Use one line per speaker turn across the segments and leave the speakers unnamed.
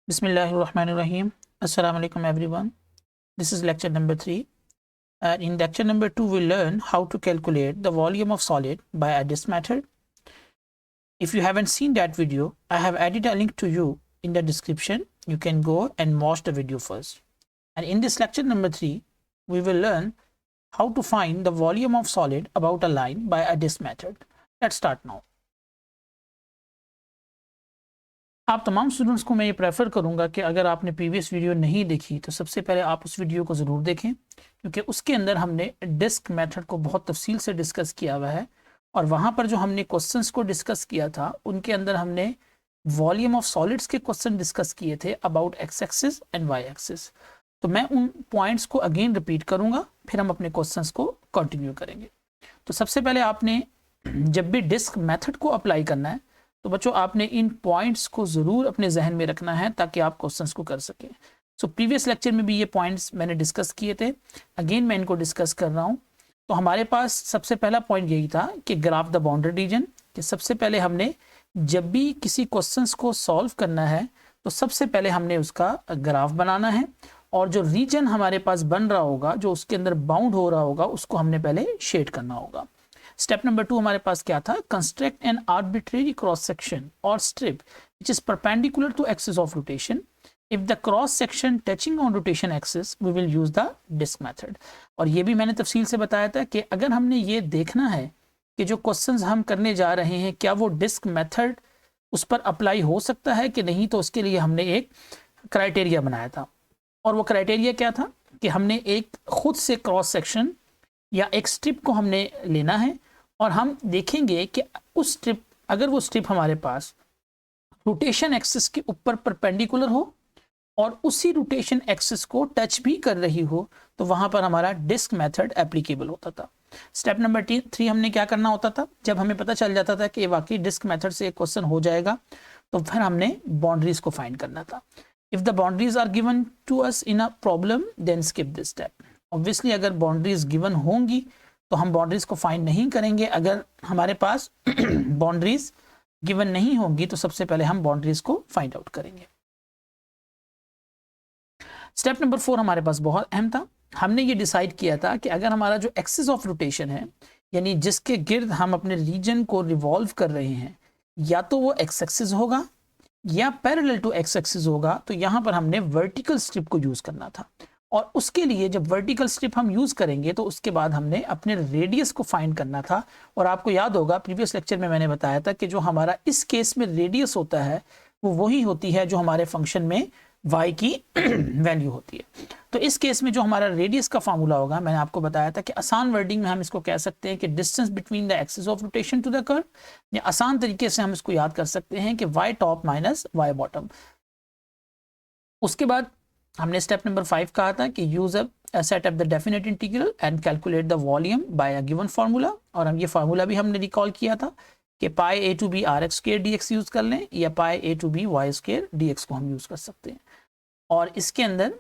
Bismillahirrahmanirrahim. Assalamu alaikum everyone. This is lecture number 3. In lecture number 2 we'll learn how to calculate the volume of solid by a disk method. If you haven't seen that video, I have added a link to you in the description. You can go and watch the video first. And in this lecture number 3 we will learn how to find the volume of solid about a line by a disk method. Let's start now. आप तमाम students को मैं ये prefer करूंगा कि अगर आपने previous video नहीं देखी तो सबसे पहले आप उस वीडियो को ज़रूर देखें, क्योंकि उसके अंदर हमने डिस्क मेथड को बहुत तफसील से डिस्कस किया हुआ है और वहाँ पर जो हमने क्वेश्चंस को डिस्कस किया था उनके अंदर हमने वॉल्यूम ऑफ सॉलिड्स के क्वेश्चन डिस्कस किए थे about X axis and Y axis. तो मैं उन पॉइंट्स को अगेन रिपीट करूँगा, फिर हम अपने क्वेश्चंस को कंटिन्यू करेंगे। तो सबसे पहले आपने जब भी डिस्क मेथड को अप्लाई करना है तो बच्चों आपने इन पॉइंट्स को ज़रूर अपने जहन में रखना है ताकि आप क्वेश्चंस को कर सकें। सो प्रीवियस लेक्चर में भी ये पॉइंट्स मैंने डिस्कस किए थे, अगेन मैं इनको डिस्कस कर रहा हूँ। तो हमारे पास सबसे पहला पॉइंट यही था कि ग्राफ द बाउंड्री रीजन, कि सबसे पहले हमने जब भी किसी क्वेश्चंस को सॉल्व करना है तो सबसे पहले हमने उसका ग्राफ बनाना है और जो रीजन हमारे पास बन रहा होगा, जो उसके अंदर बाउंड हो रहा होगा, उसको हमने पहले शेड करना होगा। स्टेप नंबर 2 हमारे पास क्या था? Construct an arbitrary cross section और strip which is perpendicular to axis of rotation. If the cross section touching on rotation axis we will use the disc method. और ये भी मैंने तफसील से बताया था कि अगर हमने ये देखना है कि जो क्वेश्चंस हम करने जा रहे हैं क्या वो डिस्क मेथड उस पर अप्लाई हो सकता है कि नहीं, तो उसके लिए हमने एक क्राइटेरिया बनाया था। और वो क्राइटेरिया क्या था कि हमने एक खुद से क्रॉस सेक्शन या एक स्ट्रिप को हमने लेना है और हम देखेंगे कि उस स्ट्रिप, अगर वो स्ट्रिप हमारे पास रोटेशन एक्सिस के ऊपर परपेंडिकुलर हो और उसी रोटेशन एक्सिस को टच भी कर रही हो, तो वहां पर हमारा डिस्क मेथड एप्लीकेबल होता था। स्टेप नंबर 3 हमने क्या करना होता था? जब हमें पता चल जाता था कि वाकई डिस्क मेथड से एक क्वेश्चन हो जाएगा तो फिर हमने बाउंड्रीज को फाइंड करना था। If the boundaries are given to us in a problem then skip this step. Obviously अगर बाउंड्रीज गिवन होंगी तो हम बाउंड्रीज को फाइंड नहीं करेंगे। अगर हमारे पास बाउंड्रीज गिवन नहीं होंगी तो सबसे पहले हम बाउंड्रीज को फाइंड आउट करेंगे। स्टेप नंबर 4 हमारे पास बहुत अहम था। हमने ये डिसाइड किया था कि अगर हमारा जो एक्सिस ऑफ रोटेशन है, यानी जिसके गिर्द हम अपने रीजन को रिवॉल्व कर रहे हैं, या तो वो एक्स एक्सिस होगा या पैरेलल टू एक्स एक्सिस होगा, तो यहाँ पर हमने वर्टिकल स्ट्रिप को यूज करना था। और उसके लिए जब वर्टिकल स्ट्रिप हम यूज करेंगे तो उसके बाद हमने अपने रेडियस को फाइंड करना था। और आपको याद होगा प्रीवियस लेक्चर में मैंने बताया था कि जो हमारा इस केस में रेडियस होता है वो वही होती है जो हमारे फंक्शन में y की वैल्यू होती है। तो इस केस में जो हमारा रेडियस का फार्मूला होगा, मैंने आपको बताया था कि आसान वर्डिंग में हम इसको कह सकते हैं कि distance between the axis of rotation to the curve, या आसान तरीके से हम इसको याद कर सकते हैं कि y top minus y bottom. उसके बाद हमने स्टेप नंबर 5 कहा था कि use a set up the definite integral and calculate the volume by a given formula. और हम ये फार्मूला भी हमने रिकॉल किया था कि pi a to b r x square d x use कर लें, या pi a to b y square d x को हम यूज कर सकते हैं। और इसके अंदर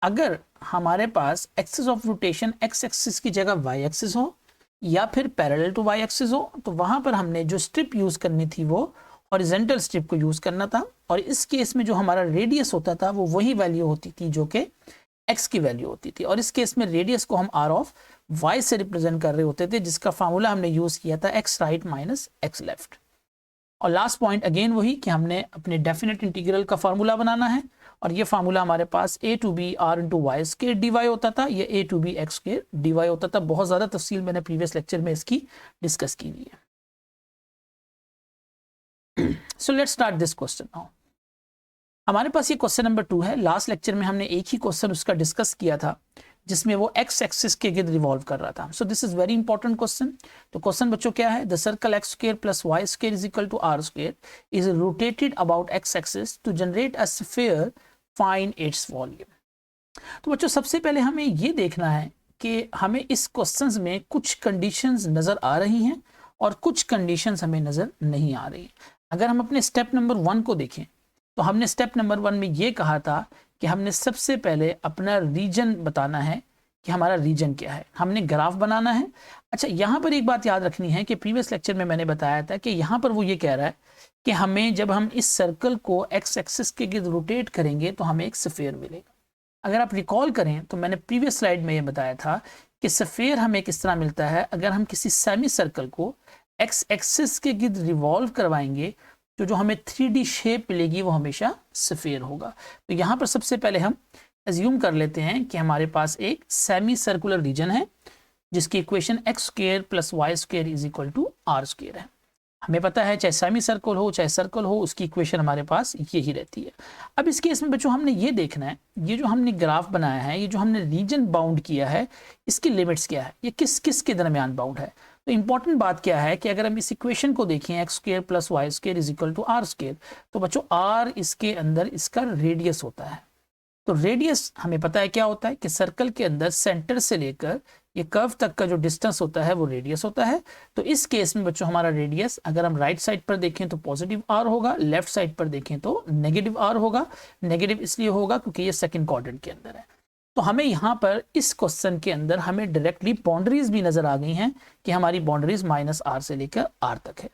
अगर हमारे पास axis of rotation x axis की जगह वाई एक्सिस हो या फिर पैरेलल टू वाई एक्सिस हो, तो वहां पर हमने जो स्ट्रिप यूज करनी थी वो हॉरिजॉन्टल स्ट्रिप को यूज करना था। और इस केस में जो हमारा रेडियस होता था वो वही वैल्यू होती थी जो कि एक्स की वैल्यू होती थी। और इस केस में रेडियस को हम आर ऑफ वाई से रिप्रेजेंट कर रहे होते थे, जिसका फार्मूला हमने यूज किया था x right minus x left. और लास्ट पॉइंट अगेन वही कि हमने अपने डेफिनेट इंटीग्रल का फार्मूला बनाना है, और ये फार्मूला हमारे पास a to b r into y square d y होता था, ये a to b x square d y होता था। बहुत ज्यादा तफसील मैंने प्रीवियस लेक्चर में इसकी डिस्कस की हुई है। So let's start this question now. हमारे पास ये क्वेश्चन नंबर 2 है। लास्ट लेक्चर में हमने एक ही क्वेश्चन उसका डिस्कस किया था जिसमें वो एक्स एक्सिस के गिर्द रिवॉल्व कर रहा था। So this is very important question. तो क्वेश्चन बच्चों क्या है? The circle X square plus Y square is equal to are square is rotated about X axis to generate a sphere, find its volume. तो बच्चों सबसे पहले हमें ये देखना है कि हमें इस क्वेश्चन में कुछ कंडीशंस नजर आ रही हैं और कुछ कंडीशंस हमें नजर नहीं आ रही। अगर हम अपने स्टेप नंबर 1 को देखें तो हमने स्टेप नंबर 1 में ये कहा था कि हमने सबसे पहले अपना रीजन बताना है कि हमारा रीजन क्या है, हमने ग्राफ बनाना है। अच्छा, यहाँ पर एक बात याद रखनी है कि प्रीवियस लेक्चर में मैंने बताया था कि यहाँ पर वो ये कह रहा है कि हमें जब हम इस सर्कल को एक्स एक्सिस के गिर्द रोटेट करेंगे तो हमें एक स्फीयर मिलेगा। अगर आप रिकॉल करें तो मैंने प्रीवियस स्लाइड में ये बताया था कि स्फीयर हमें किस तरह मिलता है, अगर हम किसी सेमी सर्कल को एक्स एक्सिस के गिर्द रिवॉल्व करवाएंगे तो जो हमें 3D शेप मिलेगी वो हमेशा स्फीयर होगा। तो यहाँ पर सबसे पहले हम एज्यूम कर लेते हैं कि हमारे पास एक सेमी सर्कुलर रीजन है जिसकी equation X square plus Y square is equal to are square है। हमें पता है चाहे सेमी सर्कल हो चाहे सर्कल हो, उसकी इक्वेशन हमारे पास यही रहती है। अब इस केस में बच्चों हमने ये देखना है, ये जो हमने ग्राफ बनाया है, ये जो हमने रीजन बाउंड किया है, इसकी लिमिट्स क्या है, ये किस किस के दरमियान बाउंड है। तो इंपॉर्टेंट बात क्या है कि अगर हम इस इक्वेशन को देखें X square plus Y square is equal to are square, तो बच्चों आर इसके अंदर इसका रेडियस होता है। तो रेडियस हमें पता है क्या होता है कि सर्कल के अंदर सेंटर से लेकर ये कर्व तक का जो डिस्टेंस होता है वो रेडियस होता है। तो इस केस में बच्चों हमारा रेडियस अगर हम राइट साइड पर देखें तो पॉजिटिव आर होगा, लेफ्ट साइड पर देखें तो नेगेटिव आर होगा। नेगेटिव इसलिए होगा क्योंकि ये सेकंड क्वाड्रेंट के अंदर है। तो हमें यहाँ पर इस क्वेश्चन के अंदर हमें डायरेक्टली बाउंड्रीज भी नजर आ गई हैं कि हमारी बाउंड्रीज माइनस आर से लेकर आर तक है।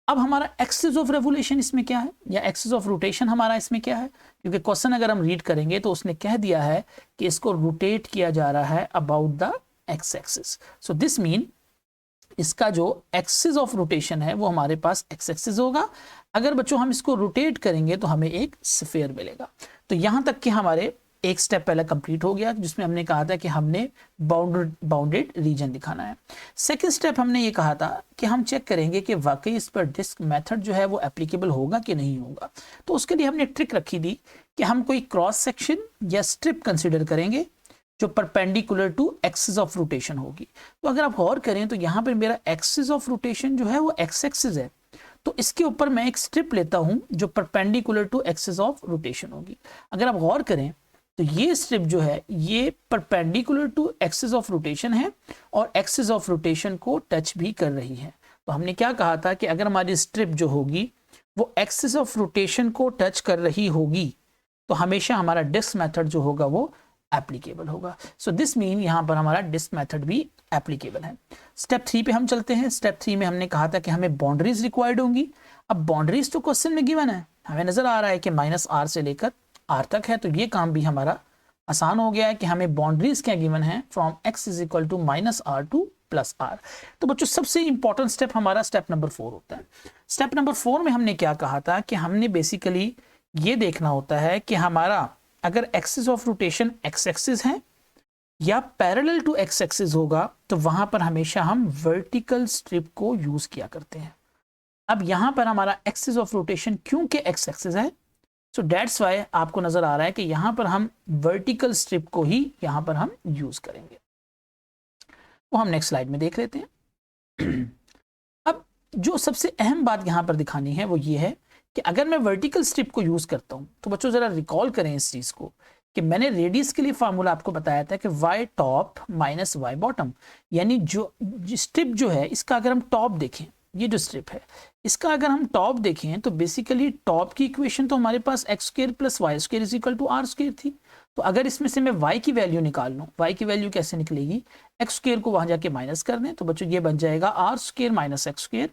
अब हमारा एक्सिस ऑफ रेवोल्यूशन इसमें क्या है या एक्सिस ऑफ रोटेशन हमारा इसमें क्या है, क्योंकि क्वेश्चन अगर हम रीड करेंगे तो उसने कह दिया है कि इसको रोटेट किया जा रहा है about the x axis. So this mean इसका जो एक्सिस ऑफ रोटेशन है वो हमारे पास एक्स एक्सिस होगा। अगर बच्चों हम इसको रोटेट करेंगे तो हमें एक स्फीयर मिलेगा। तो यहां तक कि हमारे एक स्टेप पहले कंप्लीट हो गया जिसमें हमने कहा था कि हमने बाउंडेड रीजन दिखाना है। सेकंड स्टेप हमने ये कहा था कि हम चेक करेंगे कि वाकई इस पर डिस्क मेथड जो है वो एप्लीकेबल होगा कि नहीं होगा। तो उसके लिए हमने ट्रिक रखी थी कि हम कोई क्रॉस सेक्शन या स्ट्रिप कंसिडर करेंगे जो perpendicular to axis of rotation होगी। तो अगर आप गौर करें तो यहाँ पर मेरा एक्सिस ऑफ रोटेशन जो है वो एक्स एक्सिस है, तो इसके ऊपर मैं एक स्ट्रिप लेता हूं जो perpendicular to axis of rotation होगी। अगर आप गौर करें तो ये स्ट्रिप जो है ये perpendicular to axis of rotation है और एक्सिस ऑफ रोटेशन को टच भी कर रही है। तो हमने क्या कहा था कि अगर हमारी स्ट्रिप जो होगी वो एक्सिस ऑफ रोटेशन को टच कर रही होगी तो हमेशा हमारा डिस्क मेथड जो होगा वो एप्लीकेबल होगा। सो दिस मीन यहाँ पर हमारा डिस्क मेथड भी एप्लीकेबल है। स्टेप 3 पे हम चलते हैं। स्टेप 3 में हमने कहा था कि हमें बाउंड्रीज रिक्वायर्ड होंगी। अब बाउंड्रीज तो क्वेश्चन में गिवन है, हमें नजर आ रहा है कि माइनस आर से लेकर आर तक है, तो ये काम भी हमारा आसान हो गया है कि हमें बाउंड्रीज क्या गिवन है, from X is equal to minus are to plus R. तो बच्चों सबसे इंपॉर्टेंट स्टेप हमारा स्टेप नंबर 4 होता है। स्टेप नंबर 4 में हमने क्या कहा था कि हमने बेसिकली ये देखना होता है कि हमारा अगर axis of rotation x axis है या पैरेलल टू एक्स एक्सिस होगा तो वहां पर हमेशा हम वर्टिकल स्ट्रिप को यूज किया करते हैं। अब यहां पर हमारा एक्सिस ऑफ रोटेशन क्योंकि एक्स एक्सिस है, सो दैट्स वाई आपको नजर आ रहा है कि यहां पर हम वर्टिकल स्ट्रिप को ही यहां पर हम यूज करेंगे। वो हम नेक्स्ट स्लाइड में देख लेते हैं। अब जो सबसे अहम बात यहां पर दिखानी है वो ये है कि अगर मैं वर्टिकल स्ट्रिप को यूज करता हूं तो बच्चों जरा रिकॉल करें इस चीज को कि मैंने रेडियस के लिए फार्मूला आपको बताया था कि Y top minus Y bottom, यानी जो स्ट्रिप जो है इसका अगर हम टॉप देखें, ये जो स्ट्रिप है इसका अगर हम टॉप देखें तो बेसिकली टॉप की इक्वेशन तो हमारे पास x square plus Y square is equal to are square थी। तो अगर इसमें से मैं y की वैल्यू निकाल लूँ, y की वैल्यू कैसे निकलेगी, एक्स स्क्वायर को वहां जाके माइनस कर दें तो बच्चों ये बन जाएगा R square minus X square,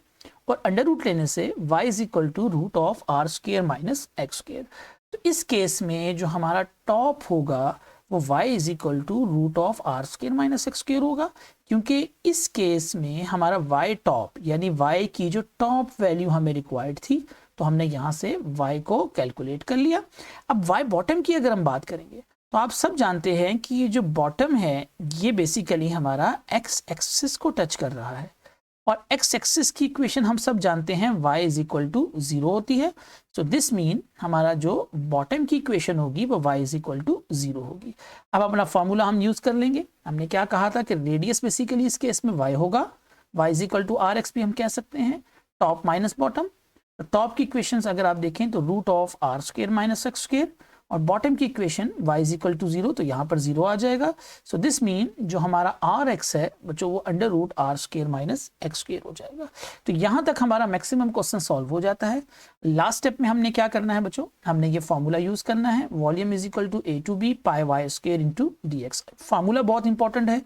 और अंडर रूट लेने से y is equal to root of R square minus X square. तो इस केस में जो हमारा टॉप होगा वो y is equal to root of R square minus X square होगा, क्योंकि इस केस में हमारा y टॉप यानी y की जो टॉप वैल्यू हमें रिक्वायर्ड थी तो हमने यहाँ से y को कैलकुलेट कर लिया। अब y बॉटम की अगर हम बात करेंगे तो आप सब जानते हैं कि ये जो बॉटम है ये बेसिकली हमारा x एक्सिस को टच कर रहा है, और x एक्सिस की इक्वेशन हम सब जानते हैं y इज इक्वल टू 0 होती है। सो दिस मीन हमारा जो बॉटम की इक्वेशन होगी वो y इज इक्वल टू 0 होगी। अब अपना फॉर्मूला हम यूज कर लेंगे। हमने क्या कहा था कि रेडियस बेसिकली इस केस में y होगा, y is equal to R X भी हम कह सकते हैं, टॉप माइनस बॉटम। टॉप की इक्वेशन अगर आप देखें तो root of R square minus X square, और बॉटम की equation y is equal to 0, तो यहाँ पर 0 आ जाएगा। सो दिस मीन जो हमारा आर एक्स है बच्चों वो under root R square minus X square हो जाएगा। तो यहाँ तक हमारा मैक्सिमम क्वेश्चन सॉल्व हो जाता है। लास्ट स्टेप में हमने क्या करना है बच्चों, हमने ये फॉर्मूला यूज करना है, volume is equal to a to b pi Y square into D X. Formula बहुत इंपॉर्टेंट है,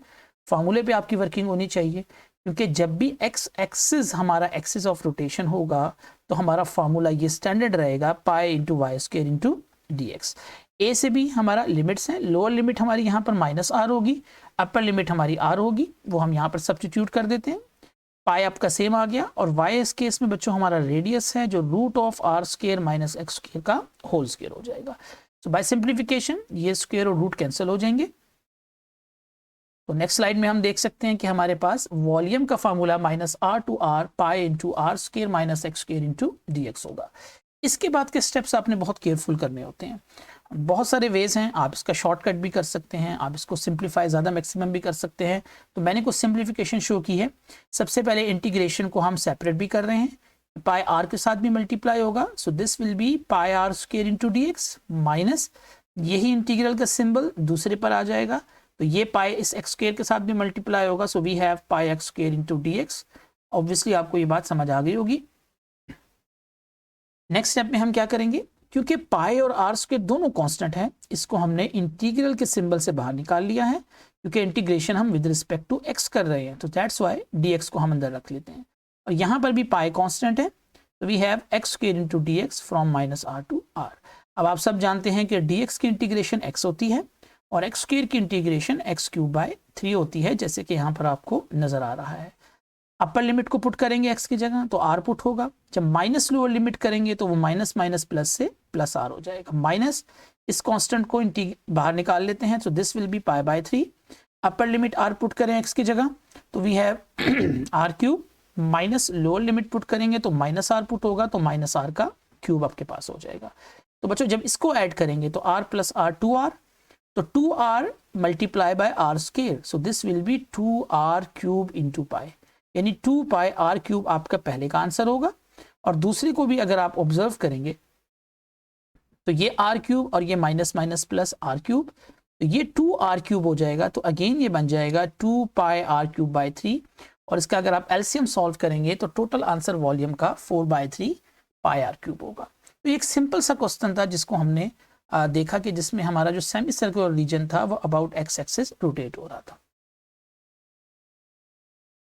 फार्मूले पे आपकी वर्किंग होनी चाहिए, क्योंकि जब भी एक्स एक्सिस हमारा एक्सिस ऑफ रोटेशन होगा तो हमारा फार्मूला ये स्टैंडर्ड रहेगा pi into y square into D x. A से भी हमारा लिमिट्स हैं, लोअर लिमिट हमारी यहाँ पर माइनस आर होगी, अपर लिमिट हमारी आर होगी, वो हम यहाँ पर सब्स्टिट्यूट कर देते हैं। पाई आपका सेम आ गया, और वाई इस केस में बच्चों हमारा रेडियस है जो root of R square minus X square का होल स्क्वायर हो जाएगा। सो बाय सिंप्लीफिकेशन ये स्क्वायर और रूट कैंसिल हो जाएंगे। तो नेक्स्ट स्लाइड में हम देख सकते हैं कि हमारे पास वॉल्यूम का formula minus are to R pi into R square minus X square into D X होगा। इसके बाद के स्टेप्स आपने बहुत केयरफुल करने होते हैं। बहुत सारे वेज हैं, आप इसका शॉर्टकट भी कर सकते हैं, आप इसको सिंप्लीफाई ज़्यादा मैक्सिमम भी कर सकते हैं। तो मैंने कुछ सिंप्लीफिकेशन शो की है। सबसे पहले इंटीग्रेशन को हम सेपरेट भी कर रहे हैं, पाई आर के साथ भी मल्टीप्लाई होगा, so this will be pi R square into D X minus यही इंटीग्रल का सिंबल दूसरे पर आ जाएगा, तो ये पाई इस एक्स स्क्वायर के साथ भी मल्टीप्लाई होगा, so we have pi x square into D X. Obviously आपको ये बात समझ आ गई होगी। नेक्स्ट स्टेप में हम क्या करेंगे, क्योंकि पाई और आर स्क्वायर दोनों कांस्टेंट हैं, इसको हमने इंटीग्रल के सिंबल से बाहर निकाल लिया है, क्योंकि इंटीग्रेशन हम विद रिस्पेक्ट टू एक्स कर रहे हैं, तो दैट्स व्हाई डी एक्स को हम अंदर रख लेते हैं। और यहाँ पर भी पाई कांस्टेंट है, तो we have x square into D x from minus are to r. अब आप सब जानते हैं कि डी एक्स की इंटीग्रेशन एक्स होती है और एक्स स्क्वायर की इंटीग्रेशन एक्स क्यूब बाय 3 होती है, जैसे कि यहाँ पर आपको नजर आ रहा है। अपर लिमिट को पुट करेंगे एक्स की जगह तो आर पुट होगा, जब माइनस लोअर लिमिट करेंगे तो वो माइनस माइनस प्लस से प्लस आर हो जाएगा। माइनस इस कांस्टेंट को बाहर निकाल लेते हैं, तो this will be pi by 3। Upper limit r put करें एक्स की जगह तो we have r cube, minus lower limit put करेंगे तो माइनस आर पुट होगा, तो माइनस आर का क्यूब आपके पास हो जाएगा। तो बच्चों जब इसको ऐड करेंगे तो आर प्लस आर 2r, तो 2r multiply by r square, so this will be 2r cube into pi, यानी 2 पाई आर क्यूब आपका पहले का आंसर होगा। और दूसरे को भी अगर आप ऑब्जर्व करेंगे तो ये आर क्यूब और ये minus minus plus r cube, तो ये 2r क्यूब हो जाएगा, तो अगेन ये बन जाएगा 2 पाई आर क्यूब बाई 3, और इसका अगर आप एलसीएम सॉल्व करेंगे तो टोटल आंसर वॉल्यूम का 4/3 पाई आर क्यूब होगा। तो एक सिंपल सा क्वेश्चन था जिसको हमने देखा कि जिसमें हमारा जो सेमी सर्कुलर रीजन था वो अबाउट एक्स एक्सिस रोटेट हो रहा था।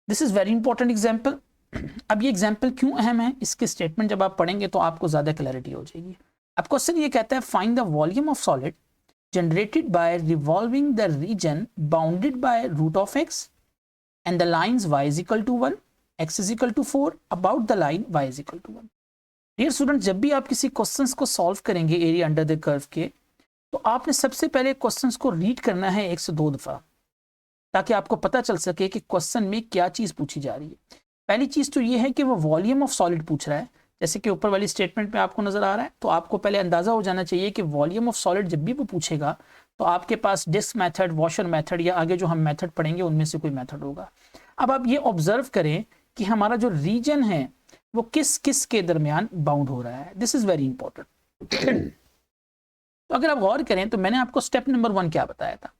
This is very important example. अब ये एग्जाम्पल क्यों अहम है, इसके स्टेटमेंट जब आप पढ़ेंगे तो आपको ज्यादा क्लैरिटी हो जाएगी। अब क्वेश्चन ये कहता है find the volume of solid generated by revolving the region bounded by root of x and the lines y is equal to 1, x is equal to 4 about the line y is equal to 1। Dear student, जब भी आप किसी questions को solve करेंगे area under the curve के, तो आपने सबसे पहले क्वेश्चंस को रीड करना है 1 से 2 दफा, ताकि आपको पता चल सके कि क्वेश्चन में क्या चीज पूछी जा रही है। पहली चीज तो ये है कि वो वॉल्यूम ऑफ सॉलिड पूछ रहा है, जैसे कि ऊपर वाली स्टेटमेंट में आपको नजर आ रहा है, तो आपको पहले अंदाजा हो जाना चाहिए कि वॉल्यूम ऑफ सॉलिड जब भी वो पूछेगा तो आपके पास डिस्क मेथड, वॉशर मेथड या आगे जो हम मेथड पढ़ेंगे उनमें से कोई मेथड होगा। अब आप ये ऑब्जर्व करें कि हमारा जो रीजन है वो किस किस के दरमियान बाउंड हो रहा है। This is very important. तो अगर आप गौर करें तो मैंने आपको स्टेप नंबर 1 क्या बताया था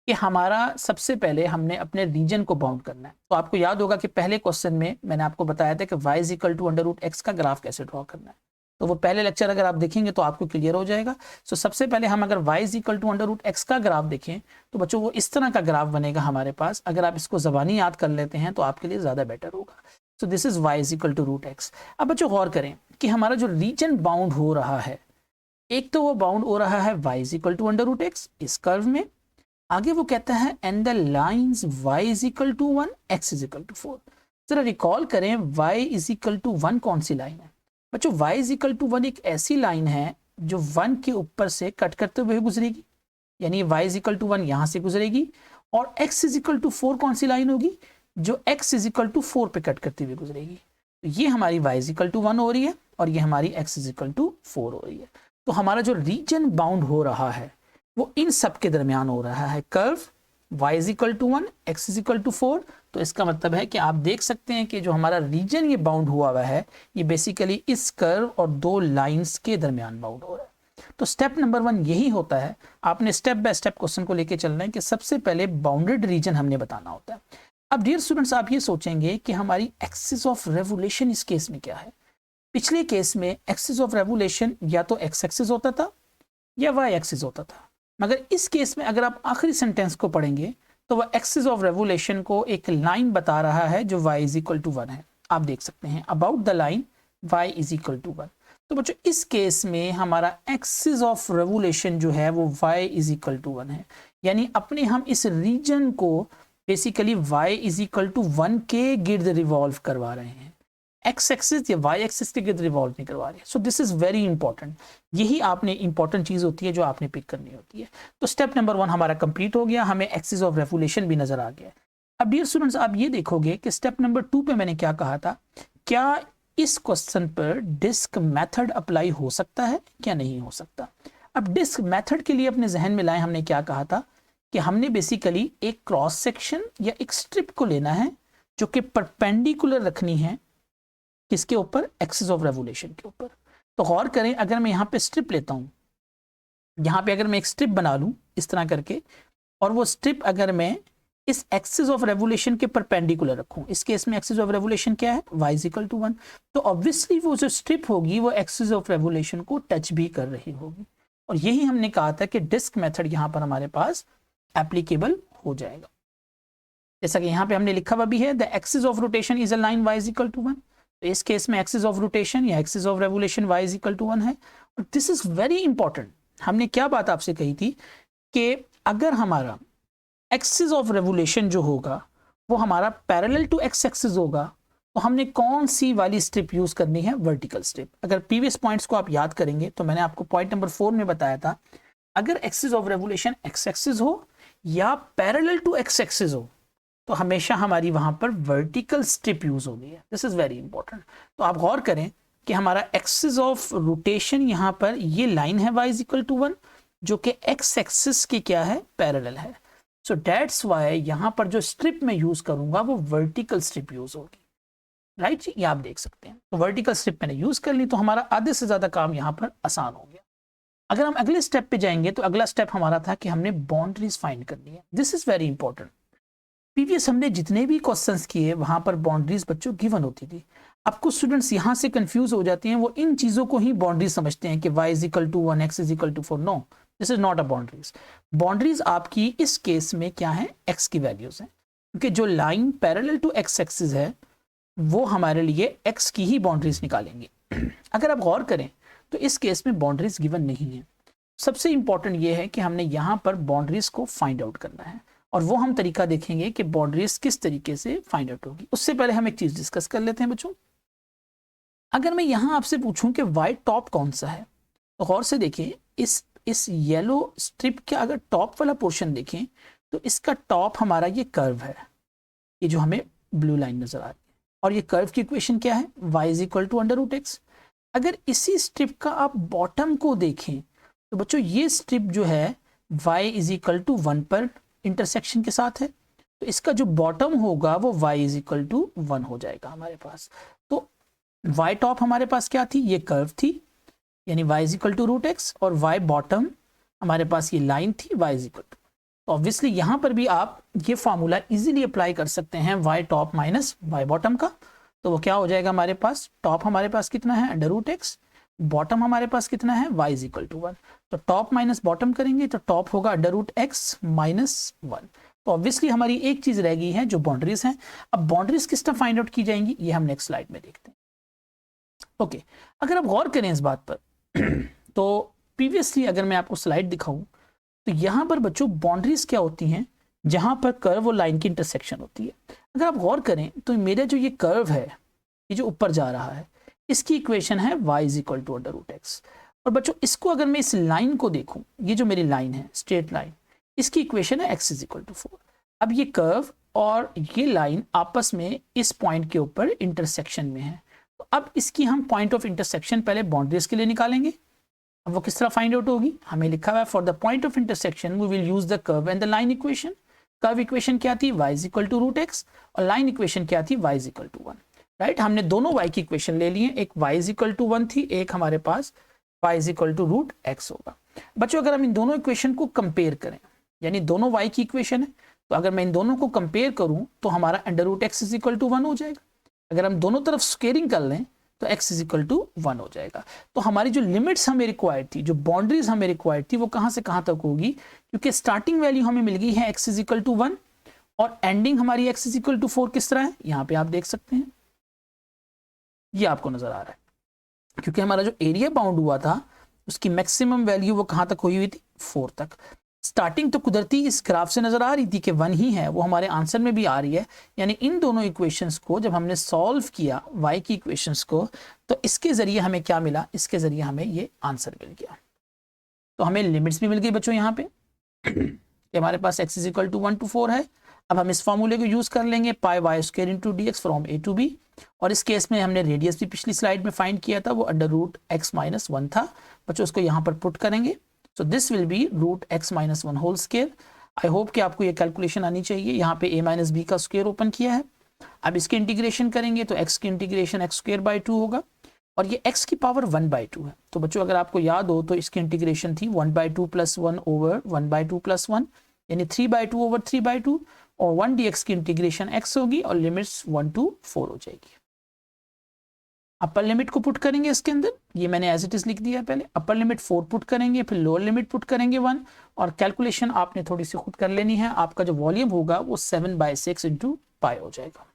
कि हमारा सबसे पहले हमने अपने रीजन को बाउंड करना है। तो आपको याद होगा कि पहले क्वेश्चन में मैंने आपको बताया था कि y is equal to under root x का ग्राफ कैसे ड्रॉ करना है, तो वो पहले लेक्चर अगर आप देखेंगे तो आपको क्लियर हो जाएगा। सो सबसे पहले हम अगर y is equal to under root x का ग्राफ देखें तो बच्चों वो इस तरह का ग्राफ बनेगा हमारे पास। अगर आप इसको ज़बानी याद कर लेते हैं तो आपके लिए ज़्यादा बेटर होगा। So this is y is equal to root x. अब बच्चों गौर करें कि हमारा जो रीजन बाउंड हो रहा है, एक तो वो बाउंड हो रहा है y is equal to under root x इस कर्व में, आगे वो कहता है and the lines y is equal to 1, x is equal to 4। जरा रिकॉल करें y इज इक्वल टू 1 कौन सी लाइन है बच्चों? y इज इक्वल टू 1 एक ऐसी लाइन है जो 1 के ऊपर से कट करते हुए गुजरेगी, यानी y इज इक्वल टू 1 यहाँ से गुजरेगी, और x इज इक्वल टू 4 कौन सी लाइन होगी जो x इज इक्वल टू 4 पे कट करते हुए गुजरेगी। तो ये हमारी y इज इक्वल टू 1 हो रही है और ये हमारी x इज इक्वल टू 4 हो रही है। तो हमारा जो रीजन बाउंड हो रहा है वो इन सब के दरमियान हो रहा है। Curve y is equal to 1, x is equal to 4, तो इसका मतलब है कि आप देख सकते हैं कि जो हमारा रीजन ये बाउंड हुआ हुआ है ये बेसिकली इस कर्व और 2 लाइंस के दरमियान बाउंड हो रहा है। तो स्टेप नंबर 1 यही होता है, आपने स्टेप बाय स्टेप क्वेश्चन को लेके चलना है कि सबसे पहले बाउंडेड रीजन हमने बताना होता है। अब डियर स्टूडेंट्स, आप ये सोचेंगे कि हमारी एक्सिस ऑफ रेवोल्यूशन इस केस में क्या है। पिछले केस में एक्सिस ऑफ रेवोल्यूशन या तो एक्स एक्सिस होता था या वाई एक्सिस होता था, मगर इस केस में अगर आप आखिरी सेंटेंस को पढ़ेंगे तो वह एक्सिस ऑफ रेवोल्यूशन को एक लाइन बता रहा है जो y इज इक्वल टू 1 है। आप देख सकते हैं about the line y is equal to 1। तो बच्चों इस केस में हमारा एक्सिस ऑफ रेवोल्यूशन जो है वो y इज इक्वल टू 1 है, यानी अपने हम इस रीजन को basically y is equal to 1 के गिर्द रिवॉल्व करवा रहे हैं, एक्स एक्सिस या वाई एक्सिस के गिर्द रिवॉल्व नहीं करवा रहे। So this is very important, यही आपने इंपॉर्टेंट चीज होती है जो आपने पिक करनी होती है। तो स्टेप नंबर 1 हमारा कंप्लीट हो गया, हमें एक्सिस ऑफ रेवोल्यूशन भी नजर आ गया। अब डियर स्टूडेंट्स, आप ये देखोगे कि स्टेप नंबर 2 पे मैंने क्या कहा था, क्या इस क्वेश्चन पर डिस्क मेथड अप्लाई हो सकता है क्या नहीं हो सकता। अब डिस्क मेथड के लिए अपने जहन में लाए, हमने क्या कहा था कि हमने बेसिकली एक क्रॉस सेक्शन या एक स्ट्रिप को लेना है जो कि परपेंडिकुलर रखनी है किसके ऊपर, एक्सिस ऑफ रेवोल्यूशन के ऊपर। तो गौर करें, अगर मैं यहाँ पे स्ट्रिप लेता हूँ, यहाँ पे अगर मैं एक स्ट्रिप बना लूँ इस तरह करके, और वो स्ट्रिप अगर मैं इस एक्सिस ऑफ रेवोल्यूशन के परपेंडिकुलर रखूँ, इस केस में एक्सिस ऑफ रेवोल्यूशन क्या है, y इज इक्वल टू 1, तो ऑब्वियसली वो जो स्ट्रिप होगी वो एक्सिस ऑफ रेवोल्यूशन को टच भी कर रही होगी। और यही हमने कहा था कि डिस्क मेथड यहाँ पर हमारे पास एप्लीकेबल हो जाएगा। जैसा कि यहाँ पे हमने लिखा हुआ भी है, the axis of rotation is a line y is equal to 1। तो इस केस में एक्सिस ऑफ रोटेशन या axis of revolution y is equal to 1 है। और दिस इज वेरी इंपॉर्टेंट। हमने क्या बात आपसे कही थी कि अगर हमारा एक्सिस ऑफ रेवोल्यूशन जो होगा वो हमारा पैरेलल टू एक्स एक्सिस होगा, तो हमने कौन सी वाली स्ट्रिप यूज करनी है, वर्टिकल स्ट्रिप। अगर प्रीवियस पॉइंट्स को आप याद करेंगे तो मैंने आपको पॉइंट नंबर 4 में बताया था, अगर axis of revolution x axis हो या पैरेलल टू एक्स एक्सिस हो तो हमेशा हमारी वहां पर वर्टिकल स्ट्रिप यूज होगी है। This is very important. तो आप गौर करें कि हमारा एक्सिस ऑफ रोटेशन यहाँ पर ये लाइन है y इज इक्वल टू 1 जो कि एक्स एक्सिस की क्या है, पैरेलल है। सो दैट्स वाई यहाँ पर जो स्ट्रिप मैं यूज करूंगा वो वर्टिकल स्ट्रिप यूज होगी, राइट जी, ये आप देख सकते हैं। तो वर्टिकल स्ट्रिप मैंने यूज कर ली तो हमारा आधे से ज्यादा काम यहाँ पर आसान हो गया। अगर हम अगले स्टेप पे जाएंगे तो अगला स्टेप हमारा था कि हमने बाउंड्रीज फाइंड करनी है। This is very important. Previous हमने जितने भी क्वेश्चंस किए वहां पर बाउंड्रीज बच्चों गिवन होती थी। अब कुछ स्टूडेंट्स यहां से कंफ्यूज हो जाते हैं, वो इन चीजों को ही बाउंड्रीज समझते हैं कि y is equal to 1, x is equal to 4। No, this is not a boundaries. Boundaries आपकी इस केस में क्या है, x की वैल्यूज हैं, क्योंकि जो line parallel to x axis है वो हमारे लिए x की ही बाउंड्रीज निकालेंगे। अगर आप गौर करें तो इस केस में बाउंड्रीज गिवन नहीं है। सबसे इंपॉर्टेंट ये है कि हमने यहां पर बाउंड्रीज को फाइंड आउट करना है, और वो हम तरीका देखेंगे कि बाउंड्रीज किस तरीके से फाइंड आउट होगी। उससे पहले हम एक चीज डिस्कस कर लेते हैं बच्चों। अगर मैं यहां आपसे पूछूं कि वाई टॉप कौन सा है, तो गौर से देखें, इस येलो स्ट्रिप का अगर टॉप वाला पोर्शन देखें तो इसका टॉप हमारा ये कर्व है, ये जो हमें ब्लू लाइन नजर आ रही है, और ये कर्व की इक्वेशन क्या है, y is equal to under root x. अगर इसी स्ट्रिप का आप बॉटम को देखें तो बच्चों ये स्ट्रिप जो है y इज इक्वल टू 1 पर इंटरसेक्शन के साथ है, तो इसका जो बॉटम होगा वो y इज इक्वल टू 1 हो जाएगा हमारे पास। तो y टॉप हमारे पास क्या थी, ये कर्व थी, यानी y is equal to root x, और y बॉटम हमारे पास ये लाइन थी, y इज इक्वल टू। तो ऑब्वियसली यहां पर भी आप ये फॉर्मूला इजीली अप्लाई कर सकते हैं y top minus y bottom का। तो वो क्या हो जाएगा हमारे पास, टॉप हमारे पास कितना है, अंडर रूट एक्स, बॉटम हमारे पास कितना है, y इज इक्वल टू 1। तो टॉप माइनस बॉटम करेंगे तो टॉप होगा अंडर रूट एक्स माइनस 1। तो ऑब्वियसली हमारी एक चीज रह गई है जो बाउंड्रीज हैं। अब बाउंड्रीज किस तरह फाइंड आउट की जाएंगी ये हम नेक्स्ट स्लाइड में देखते हैं। ओके, अगर आप गौर करें इस बात पर तो प्रीवियसली अगर मैं आपको स्लाइड दिखाऊं तो यहां पर बच्चों बाउंड्रीज क्या होती हैं, जहां पर कर्व और लाइन की इंटरसेक्शन होती है। अगर आप गौर करें तो मेरा जो ये कर्व है, ये जो ऊपर जा रहा है, इसकी इक्वेशन है y is equal to under root x. और बच्चों इसको अगर मैं इस लाइन को देखूं, ये जो मेरी लाइन है स्ट्रेट लाइन, इसकी इक्वेशन है x इज इक्वल टू 4। अब ये कर्व और ये लाइन आपस में इस पॉइंट के ऊपर इंटरसेक्शन में है, तो अब इसकी हम पॉइंट ऑफ इंटरसेक्शन पहले बाउंड्रीज के लिए निकालेंगे। अब वो किस तरह फाइंड आउट होगी, हमें लिखा हुआ है for the point of intersection we will use the curve and the line equation. Curve equation क्या थी, y is equal to root x, और लाइन इक्वेशन क्या थी, y is equal to 1। Right, हमने दोनों y की इक्वेशन ले लिए, एक y इज इक्वल टू 1 थी, एक हमारे पास y is equal to root x होगा। बच्चों अगर हम इन दोनों इक्वेशन को कंपेयर करें, यानी दोनों y की इक्वेशन है, तो अगर मैं इन दोनों को कंपेयर करूं तो हमारा under root x is equal to 1 हो जाएगा। अगर हम दोनों तरफ स्क्वेयरिंग कर लें तो x इज इक्वल टू 1 हो जाएगा। तो हमारी जो लिमिट्स हमें रिक्वायर्ड थी, जो बाउंड्रीज हमें रिक्वायर्ड थी, वो कहां से कहां तक होगी, क्योंकि स्टार्टिंग वैल्यू हमें मिल गई है x इज इक्वल टू 1 और एंडिंग हमारी x इज इक्वल टू 4 किस तरह है, यहाँ पे आप देख सकते हैं, ये आपको नजर आ रहा है, क्योंकि हमारा जो एरिया बाउंड हुआ था उसकी मैक्सिमम वैल्यू वो कहां तक हुई थी, 4 तक। स्टार्टिंग तो कुदरती इस ग्राफ से नजर आ रही थी कि 1 ही है, वो हमारे आंसर में भी आ रही है। यानी इन दोनों इक्वेशंस को जब हमने सॉल्व किया y की इक्वेशंस को, तो इसके जरिए हमें क्या मिला, इसके जरिए हमें ये आंसर मिल गया। तो हमें लिमिट्स भी मिल गई बच्चों यहाँ पे कि हमारे पास x is equal to 1 to 4 है। अब हम इस फॉर्मूले को यूज कर लेंगे, pi Y square into D x from a to b, और इस केस में हमने रेडियस भी पिछली स्लाइड में फाइंड किया था, वो अंडर रूट एक्स माइनस 1 था। बच्चों उसको यहाँ पर पुट करेंगे, so this will be root x minus 1 whole square. I hope कि आपको ये कैलकुलेशन आनी चाहिए। यहाँ पे a माइनस बी का स्क्वायर ओपन किया है। अब इसके इंटीग्रेशन करेंगे तो x की इंटीग्रेशन एक्स स्क्वायर बाई 2 होगा, और ये x की पावर 1/2 है। तो बच्चों अगर आपको याद हो तो इसकी इंटीग्रेशन थी 1/2 प्लस 1 ओवर 1/2 प्लस 1, यानी 3/2 ओवर 3/2, और 1 dx की इंटीग्रेशन x होगी और लिमिट्स 1 to 4 हो जाएगी। अपर लिमिट को पुट करेंगे इसके अंदर, ये मैंने एज इट इज लिख दिया है पहले। अपर लिमिट 4 पुट करेंगे, फिर लोअर लिमिट पुट करेंगे 1, और कैलकुलेशन आपने थोड़ी सी खुद कर लेनी है। आपका जो वॉल्यूम होगा वो 7/6 इंटू पाई हो जाएगा।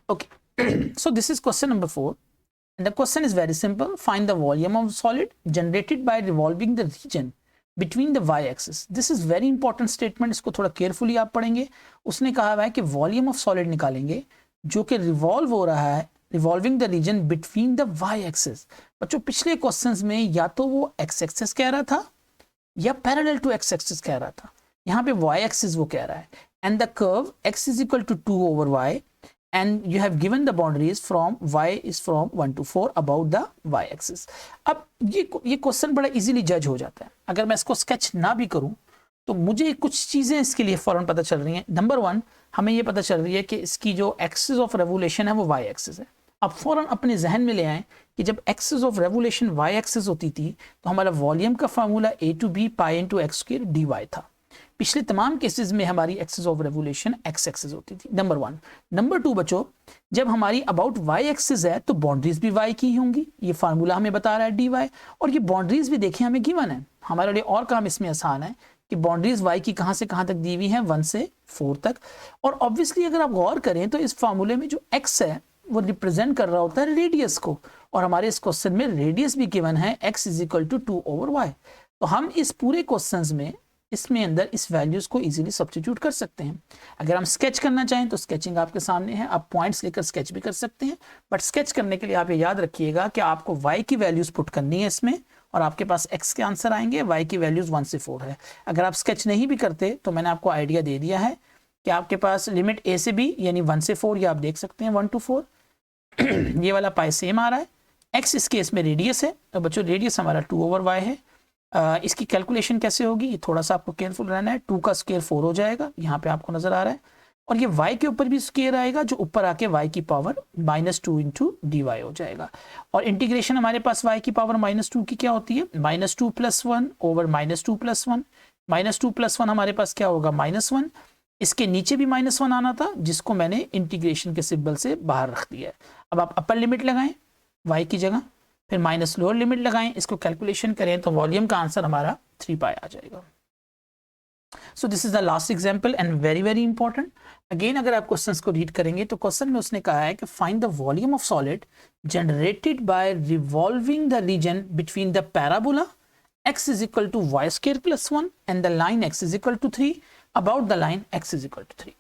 Okay, so this is question number 4 and the question is very simple. Find the volume of solid generated by revolving the region between the y-axis. This is very important statement. इसको थोड़ा carefully आप पढ़ेंगे। उसने कहा हुआ है कि volume of solid निकालेंगे जो कि रिवॉल्व हो रहा है, revolving the region between the y-axis। बच्चों पिछले क्वेश्चंस में या तो वो x-axis कह रहा था या पैरेलल टू x-axis कह रहा था, यहाँ पे y-axis वो कह रहा है। And the curve x is equal to 2 over y and you have given the boundaries from y is from 1 to 4 about the y-axis। अब ये क्वेश्चन बड़ा इजीली जज हो जाता है। अगर मैं इसको स्केच ना भी करूं तो मुझे कुछ चीज़ें इसके लिए फ़ौरन पता चल रही हैं। नंबर 1, हमें ये पता चल रही है कि इसकी जो एक्सिस ऑफ रेवोल्यूशन है वो वाई एक्सिस है। अब फ़ौरन अपने जहन में ले आएँ कि जब axis of revolution y axis होती थी तो हमारा वॉल्यूम का formula a to b pi into x square dy था। पिछले तमाम केसेस में हमारी axis of revolution x axis होती थी। नंबर 1। नंबर 2 बच्चों, जब हमारी अबाउट वाई एक्सिस है तो बाउंड्रीज भी वाई की होंगी, ये फार्मूला हमें बता रहा है dy, और ये बाउंड्रीज भी देखें हमें गिवन है। हमारे लिए और काम इसमें आसान है कि बाउंड्रीज y की कहां से कहां तक दी हुई हैं, 1 से 4 तक। और ऑब्वियसली अगर आप गौर करें तो इस फार्मूले में जो x है वो रिप्रेजेंट कर रहा होता है रेडियस को, और हमारे इस क्वेश्चन में रेडियस भी गिवन है x is equal to 2 over y। तो हम इस पूरे क्वेश्चंस में इसमें अंदर इस वैल्यूज को इजीली सब्स्टिट्यूट कर सकते हैं। अगर हम स्केच करना चाहें तो स्केचिंग आपके सामने है, आप पॉइंट्स लेकर स्केच भी कर सकते हैं, बट स्केच करने के लिए आप ये याद रखिएगा कि आपको y की वैल्यूज पुट करनी है इसमें, और आपके पास x के आंसर आएंगे। y की वैल्यूज 1 से 4 है। अगर आप स्केच नहीं भी करते तो मैंने आपको आइडिया दे दिया है कि आपके पास लिमिट a से b यानी 1 से 4, ये आप देख सकते हैं 1 to 4 ये वाला पाई सेम आ रहा है। x इस केस में रेडियस है, तो बच्चों रेडियस हमारा 2 over y है। इसकी कैलकुलेशन कैसे होगी, ये थोड़ा सा आपको केयरफुल रहना है। 2 का स्क्वायर 4 हो जाएगा, यहाँ पे आपको नजर आ रहा है, और ये y के ऊपर भी स्क्वायर आएगा जो ऊपर आके y की पावर -2 इंटू dy हो जाएगा। और इंटीग्रेशन हमारे पास y की पावर -2 की क्या होती है, -2 + 1 ओवर -2 + 1। -2 + 1 हमारे पास क्या होगा, -1। इसके नीचे भी -1 आना था जिसको मैंने इंटीग्रेशन के सिंबल से बाहर रख दिया है। अब आप अपर लिमिट लगाएं y की जगह, फिर माइनस लोअर लिमिट लगाएं, इसको कैलकुलेशन करें तो वॉल्यूम का आंसर हमारा 3 पाई आ जाएगा। सो this is the last example and very very important. Again अगर आप क्वेश्चंस को रीड करेंगे तो क्वेश्चन में उसने कहा है कि find the volume of solid generated by revolving the region between the parabola x is equal to y square plus 1 and the line x is equal to 3 about the line x is equal to 3।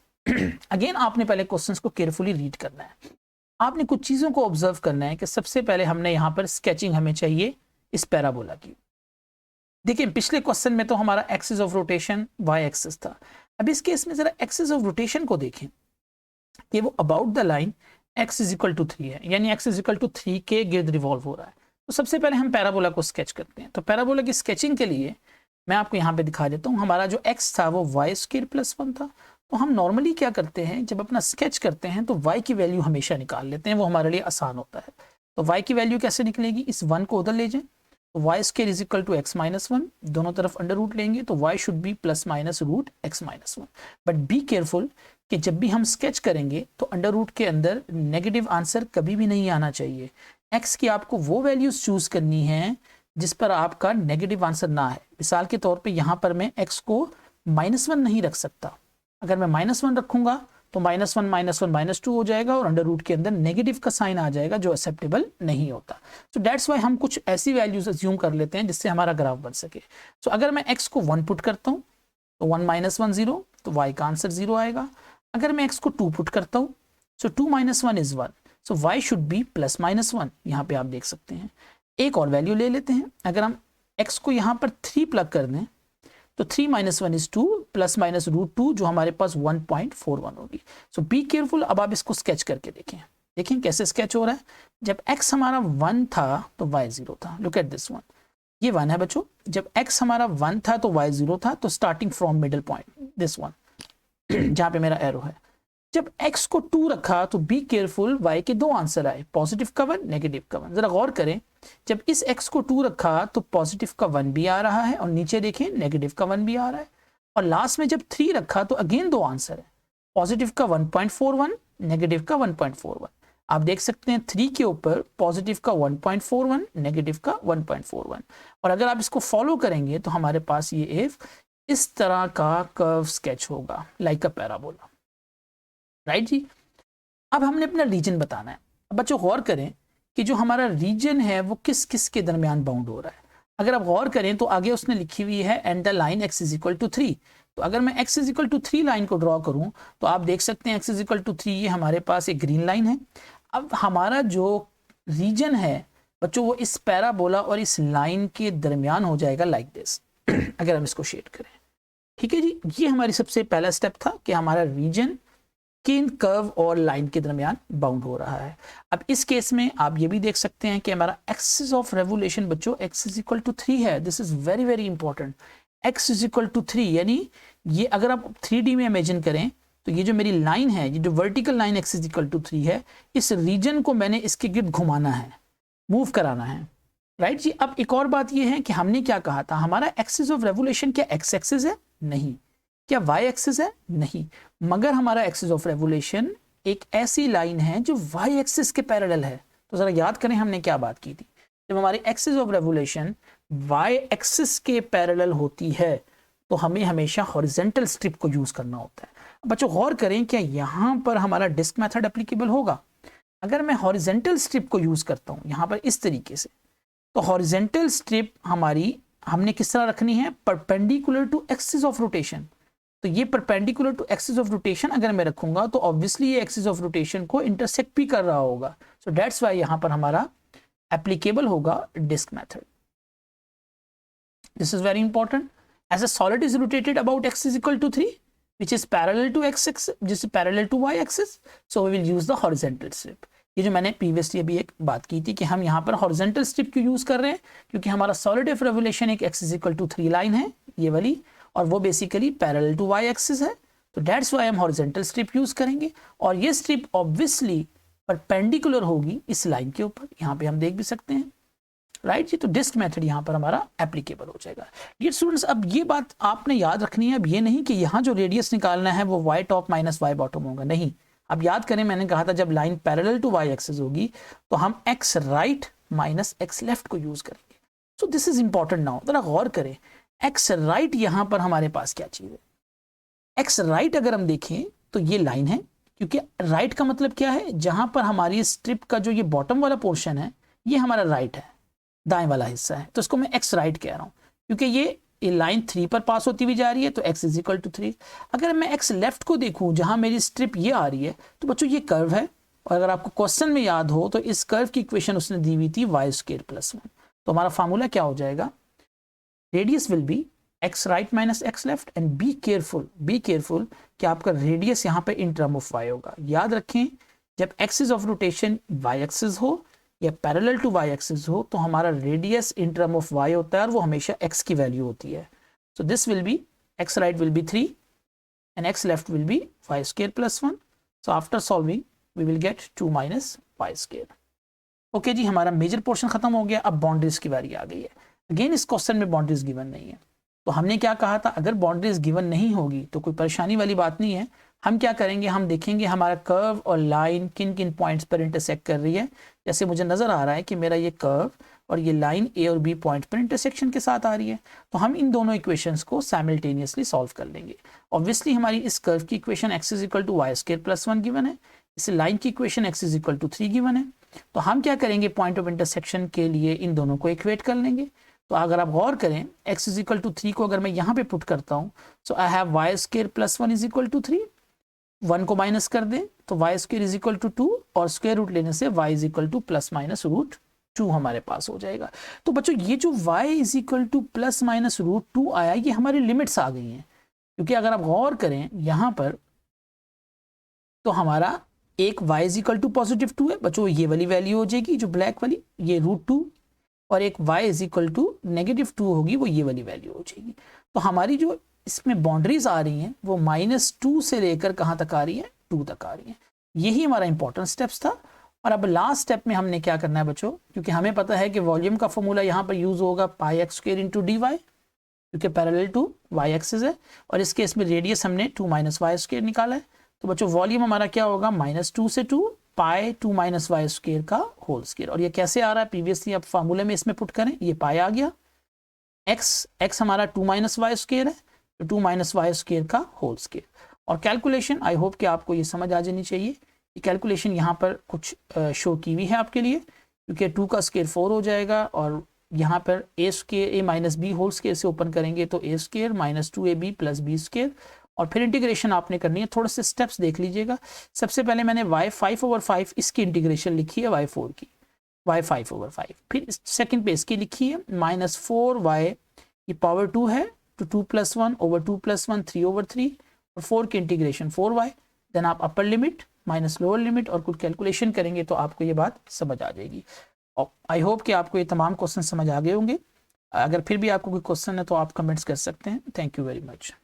Again आपने पहले questions को carefully read करना है। आपने कुछ चीज़ों को observe करना है कि सबसे पहले हमने यहाँ पर स्केचिंग हमें चाहिए इस पैराबोला की। देखिए पिछले क्वेश्चन में तो हमारा axis of rotation y axis था। अब इस केस में जरा एक्सिस ऑफ रोटेशन को देखें कि वो about the line x is equal to 3 है, यानी x इज इक्वल टू 3 के गिर्द रिवॉल्व हो रहा है। तो सबसे पहले हम पैराबोला को स्केच करते हैं। तो पैराबोला की स्केचिंग के लिए मैं आपको यहाँ पे दिखा देता हूँ। हमारा जो x था वो y स्क्वायर प्लस 1 था। तो हम नॉर्मली क्या करते हैं, जब अपना स्केच करते हैं तो y की वैल्यू हमेशा निकाल लेते हैं, वो हमारे लिए आसान होता है। तो y की वैल्यू कैसे निकलेगी, इस 1 को उधर ले जाएं तो y square is equal to x minus 1, दोनों तरफ अंडर रूट लेंगे तो y should be plus minus root x minus 1। But be careful कि जब भी हम स्केच करेंगे तो अंडर रूट के अंदर नेगेटिव आंसर कभी भी नहीं आना चाहिए। x की आपको वो वैल्यूज चूज करनी है जिस पर आपका नेगेटिव आंसर ना है। मिसाल के तौर पे यहाँ पर मैं x को -1 नहीं रख सकता, अगर मैं -1 रखूंगा तो -1 -2 हो जाएगा और अंडर रूट के अंदर नेगेटिव का साइन आ जाएगा जो एक्सेप्टेबल नहीं होता। सो दैट्स वाई हम कुछ ऐसी वैल्यूज अज्यूम कर लेते हैं जिससे हमारा ग्राफ बन सके। सो अगर मैं x को 1 पुट करता हूँ तो 1 - 1 0, तो y का आंसर 0 आएगा। अगर मैं x को 2 पुट करता हूँ सो 2 - 1 is 1, so y should be plus minus 1। यहाँ पे आप देख सकते हैं। एक और वैल्यू ले लेते हैं, अगर हम x को यहाँ पर 3 प्लग कर दें तो 3 - 1 इज 2 प्लस माइनस रूट 2 जो हमारे पास 1.41 होगी। सो बी केयरफुल। अब आप इसको स्केच करके देखें कैसे स्केच हो रहा है। जब x हमारा 1 था तो y 0 था। लुक एट दिस वन, ये 1 है बच्चों। जब x हमारा 1 था तो y 0 था, तो starting from middle point this one जहां पे मेरा एरो है। जब x को 2 रखा तो बी केयरफुल, y के 2 आंसर आए, पॉजिटिव का 1, नेगेटिव का 1। जरा गौर करें, जब इस x को 2 रखा तो पॉजिटिव का 1 भी आ रहा है और नीचे देखें नेगेटिव का 1 भी आ रहा है। और लास्ट में जब 3 रखा तो अगेन 2 आंसर है, पॉजिटिव का 1.41, नेगेटिव का 1.41। आप देख सकते हैं 3 के ऊपर पॉजिटिव का 1.41, नेगेटिव का 1.41। और अगर आप इसको फॉलो करेंगे तो हमारे पास ये एक इस तरह का कर्व स्केच होगा, लाइक अ पैराबोला, राइट जी। अब हमने अपना रीजन बताना है। अब बच्चों गौर करें कि जो हमारा रीजन है वो किस किस के दरमियान बाउंड हो रहा है। अगर आप गौर करें तो आगे उसने लिखी हुई है and the line x is equal to 3। तो अगर मैं x is equal to 3 line को ड्रॉ करूं तो आप देख सकते हैं x इज इक्वल टू 3, ये हमारे पास एक ग्रीन लाइन है। अब हमारा जो रीजन है बच्चों वो इस पैराबोला और इस लाइन के दरमियान हो जाएगा लाइक दिस अगर हम इसको शेड करें। ठीक है जी, ये हमारी सबसे पहला स्टेप था कि हमारा रीजन किन कर्व और लाइन के दरमियान बाउंड हो रहा है। अब इस केस में आप ये भी देख सकते हैं कि हमारा एक्सिस ऑफ रेवोल्यूशन बच्चों x इज इक्वल टू 3 है। This is very very important. x is equal to 3 यानी ये अगर आप 3D में इमेजिन करें तो ये जो मेरी लाइन है, ये जो vertical line x is equal to 3 है, इस रीजन को मैंने इसके गिर्द घुमाना है, मूव कराना है, राइट जी। अब एक और बात ये है कि हमने क्या कहा था, हमारा एक्सिस ऑफ रेवोल्यूशन क्या x एक्सिस है? नहीं। क्या y एक्सिस है? नहीं। मगर हमारा एक्सिस ऑफ रेवोल्यूशन एक ऐसी लाइन है जो y एक्सिस के पैरेलल है। तो जरा याद करें हमने क्या बात की थी। जब हमारी axis of revolution y axis के पैरेलल होती है तो हमें हमेशा हॉरिजॉन्टल स्ट्रिप को यूज करना होता है। बच्चों गौर करें क्या यहाँ पर हमारा डिस्क मेथड एप्लीकेबल होगा? अगर मैं हॉरिजॉन्टल स्ट्रिप को यूज करता हूँ यहाँ पर इस तरीके से, तो हॉरिजॉन्टल स्ट्रिप हमारी हमने किस तरह रखनी है? Perpendicular to axis of rotation. तो ये perpendicular to axis of rotation अगर मैं रखूंगा तो ऑब्वियसली ये एक्सिस ऑफ रोटेशन को इंटरसेक्ट भी कर रहा होगा। सो दैट्स व्हाई यहां पर हमारा एप्लीकेबल होगा disk method. This is very important. As a solid is rotated about x is equal to 3 which is parallel to x axis, जिस parallel to y axis, so we will use the horizontal strip. ये जो मैंने previously अभी एक बात की थी कि हम यहाँ पर हॉरिजॉन्टल स्ट्रिप क्यों यूज कर रहे हैं, क्योंकि हमारा सॉलिड ऑफ रेवोल्यूशन एक x is equal to 3 line है ये वाली, और वो basically parallel to y axis है। तो दैट्स व्हाई हम हॉरिजॉन्टल स्ट्रिप यूज करेंगे और ये स्ट्रिप ऑब्वियसली परपेंडिकुलर होगी इस लाइन के ऊपर, यहाँ पे हम देख भी सकते हैं, राइट जी। तो डिस्क मेथड यहाँ पर हमारा एप्लीकेबल हो जाएगा। डियर स्टूडेंट्स, अब ये बात आपने याद रखनी है, अब ये नहीं कि यहाँ जो रेडियस निकालना है वो y top minus y bottom होगा, नहीं। अब याद करें मैंने कहा था जब line parallel to y axis होगी तो हम x right minus x left को यूज करेंगे। So this is important. Now जरा गौर करें, एक्स राइट यहाँ पर हमारे पास क्या चीज है? एक्स राइट अगर हम देखें तो ये लाइन है, क्योंकि राइट का मतलब क्या है? जहां पर हमारी स्ट्रिप का जो ये बॉटम वाला पोर्शन है ये हमारा राइट है, दाएं वाला हिस्सा है, तो इसको मैं एक्स राइट कह रहा हूं क्योंकि ये लाइन 3 पर पास होती हुई जा रही है, तो x इज इक्वल टू 3। अगर मैं एक्स लेफ्ट को देखूं जहां मेरी स्ट्रिप ये आ रही है तो बच्चों ये कर्व है, और अगर आपको क्वेश्चन में याद हो तो इस कर्व की इक्वेशन उसने दी हुई थी y² + 1। तो हमारा फार्मूला क्या हो जाएगा? Radius will be x right minus x left, and B careful कि आपका रेडियस यहाँ पे इन टर्म ऑफ y होगा। याद रखें जब axis of rotation y axis हो या पैरेलल टू y एक्सिस हो तो हमारा radius in term of y होता है और वो हमेशा x की वैल्यू होती है। So this will be x right will be 3 and x left will be y² + 1। So after solving we will get 2 - y²। Okay जी, हमारा मेजर पोर्शन खत्म हो गया, अब बाउंड्रीज की बारी आ गई है। अगेन इस क्वेश्चन में बाउंड्रीज गिवन नहीं है, तो हमने क्या कहा था, अगर बाउंड्रीज गिवन नहीं होगी तो कोई परेशानी वाली बात नहीं है। हम क्या करेंगे, हम देखेंगे हमारा कर्व और लाइन किन किन पॉइंट्स पर इंटरसेक्ट कर रही है। जैसे मुझे नजर आ रहा है कि मेरा ये कर्व और ये लाइन ए और बी पॉइंट पर इंटरसेक्शन के साथ आ रही है, तो हम इन दोनों इक्वेशंस को साइमल्टेनियसली सॉल्व कर लेंगे। ऑब्वियसली हमारी इस कर्व की equation x is equal to y square plus 1 given है, इस लाइन की equation x is equal to 3 given है। तो हम क्या करेंगे, पॉइंट ऑफ इंटरसेक्शन के लिए इन दोनों को इक्वेट कर लेंगे। तो अगर आप गौर करें, x इज इक्वल टू 3 को अगर मैं यहाँ पे पुट करता हूँ, so I have y square plus 1 is equal to 3, 1 को माइनस कर दें तो y square is equal to 2, और स्क्वायर रूट लेने से y is equal to plus minus root 2 हमारे पास हो जाएगा। तो बच्चों ये जो y is equal to plus minus root 2 आया, ये हमारी लिमिट्स आ गई हैं, क्योंकि अगर आप गौर करें यहाँ पर तो हमारा एक y is equal to positive 2 है बच्चों, ये वाली वैल्यू हो जाएगी जो ब्लैक वाली, ये रूट 2, और एक y is equal to negative 2 होगी, वो ये वाली वैल्यू हो जाएगी। तो हमारी जो इसमें बाउंड्रीज आ रही हैं वो -2 से लेकर कहाँ तक आ रही है, 2 तक आ रही है। यही हमारा इंपॉर्टेंट स्टेप्स था। और अब लास्ट स्टेप में हमने क्या करना है बच्चों, क्योंकि हमें पता है कि वॉल्यूम का फॉर्मूला यहाँ पर यूज होगा pi x square into d y, क्योंकि पैरेलल टू वाई एक्सिस है, और इस केस में रेडियस हमने 2 माइनस वाई स्क्वायर निकाला है। तो बच्चों वॉल्यूम हमारा क्या होगा, -2 से 2 पाई 2 माइनस वाई स्क्वायर का होल स्क्वायर। और ये कैसे आ रहा है, प्रीवियसली अब फार्मूले में इसमें पुट करें, ये पाई आ गया, x हमारा 2 माइनस वाई स्क्वायर है, तो 2 माइनस वाई स्क्वायर का होल स्क्वायर। और कैलकुलेशन आई होप कि आपको ये समझ आ जानी चाहिए। ये कैलकुलेशन यहाँ पर कुछ शो की हुई है आपके लिए, क्योंकि 2 का स्क्वायर 4 हो जाएगा, और यहाँ पर a square a minus b whole square से ओपन करेंगे तो a square minus 2ab plus b square, और फिर इंटीग्रेशन आपने करनी है। थोड़े से स्टेप्स देख लीजिएगा। सबसे पहले मैंने y5/5 इसकी इंटीग्रेशन लिखी है, y4 की, y5/5। फिर सेकंड पे इसकी लिखी है -4y, ये पावर 2 है, तो 2 + 1 / 2 + 1 3/3, और 4 की इंटीग्रेशन 4y। देन आप upper limit minus lower limit और कुछ कैलकुलेशन करेंगे तो आपको ये बात समझ आ जाएगी। और आई होप कि आपको ये तमाम क्वेश्चन समझ आ गए होंगे। अगर फिर भी आपको कोई क्वेश्चन है तो आप कमेंट्स कर सकते हैं। Thank you very much.